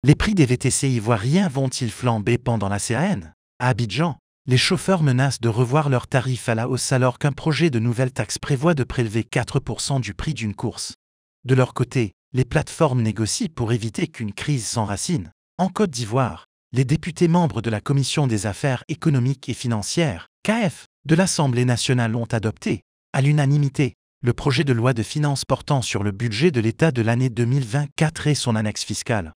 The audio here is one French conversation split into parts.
Les prix des VTC ivoiriens vont-ils flamber pendant la CAN? À Abidjan, les chauffeurs menacent de revoir leurs tarifs à la hausse alors qu'un projet de nouvelle taxe prévoit de prélever 4% du prix d'une course. De leur côté, les plateformes négocient pour éviter qu'une crise s'enracine. En Côte d'Ivoire, les députés membres de la Commission des affaires économiques et financières, CAF, de l'Assemblée nationale ont adopté, à l'unanimité, le projet de loi de finances portant sur le budget de l'État de l'année 2024 et son annexe fiscale.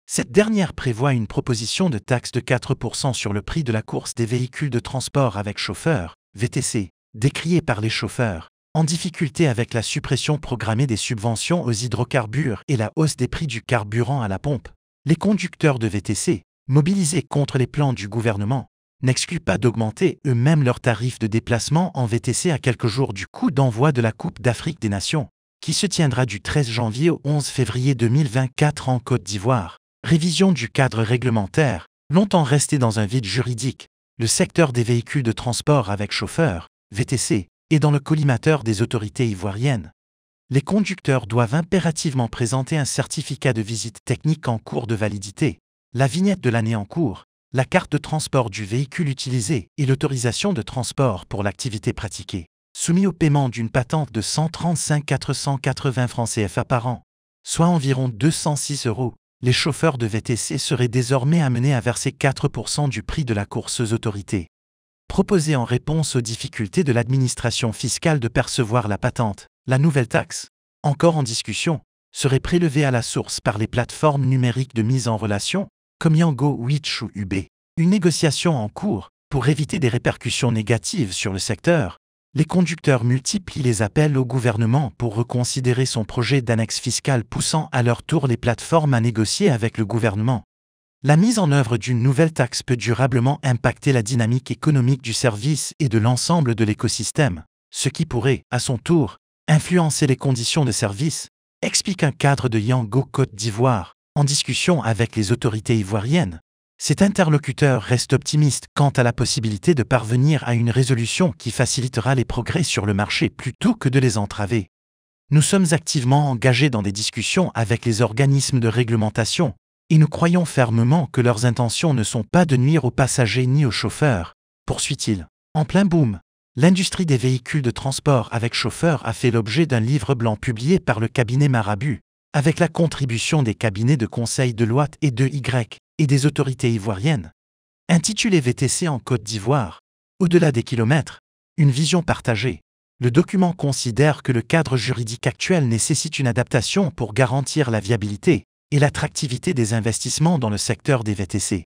Cette dernière prévoit une proposition de taxe de 4% sur le prix de la course des véhicules de transport avec chauffeur, VTC, décriée par les chauffeurs, en difficulté avec la suppression programmée des subventions aux hydrocarbures et la hausse des prix du carburant à la pompe. Les conducteurs de VTC, mobilisés contre les plans du gouvernement, n'excluent pas d'augmenter eux-mêmes leurs tarifs de déplacement en VTC à quelques jours du coup d'envoi de la Coupe d'Afrique des Nations, qui se tiendra du 13 janvier au 11 février 2024 en Côte d'Ivoire. Révision du cadre réglementaire, longtemps resté dans un vide juridique, le secteur des véhicules de transport avec chauffeur, VTC, est dans le collimateur des autorités ivoiriennes. Les conducteurs doivent impérativement présenter un certificat de visite technique en cours de validité, la vignette de l'année en cours, la carte de transport du véhicule utilisé et l'autorisation de transport pour l'activité pratiquée, soumis au paiement d'une patente de 135 480 francs CFA par an, soit environ 206 €. Les chauffeurs de VTC seraient désormais amenés à verser 4% du prix de la course aux autorités. Proposée en réponse aux difficultés de l'administration fiscale de percevoir la patente, la nouvelle taxe, encore en discussion, serait prélevée à la source par les plateformes numériques de mise en relation, comme Yango, Witch ou UB. Une négociation en cours, pour éviter des répercussions négatives sur le secteur, les conducteurs multiplient les appels au gouvernement pour reconsidérer son projet d'annexe fiscale poussant à leur tour les plateformes à négocier avec le gouvernement. La mise en œuvre d'une nouvelle taxe peut durablement impacter la dynamique économique du service et de l'ensemble de l'écosystème, ce qui pourrait, à son tour, influencer les conditions de service, explique un cadre de Yango Côte d'Ivoire, en discussion avec les autorités ivoiriennes. Cet interlocuteur reste optimiste quant à la possibilité de parvenir à une résolution qui facilitera les progrès sur le marché plutôt que de les entraver. Nous sommes activement engagés dans des discussions avec les organismes de réglementation, et nous croyons fermement que leurs intentions ne sont pas de nuire aux passagers ni aux chauffeurs, poursuit-il. En plein boom, l'industrie des véhicules de transport avec chauffeur a fait l'objet d'un livre blanc publié par le cabinet Marabu, avec la contribution des cabinets de conseil Deloitte et d'EY, et des autorités ivoiriennes. Intitulé VTC en Côte d'Ivoire, au-delà des kilomètres, une vision partagée, le document considère que le cadre juridique actuel nécessite une adaptation pour garantir la viabilité et l'attractivité des investissements dans le secteur des VTC.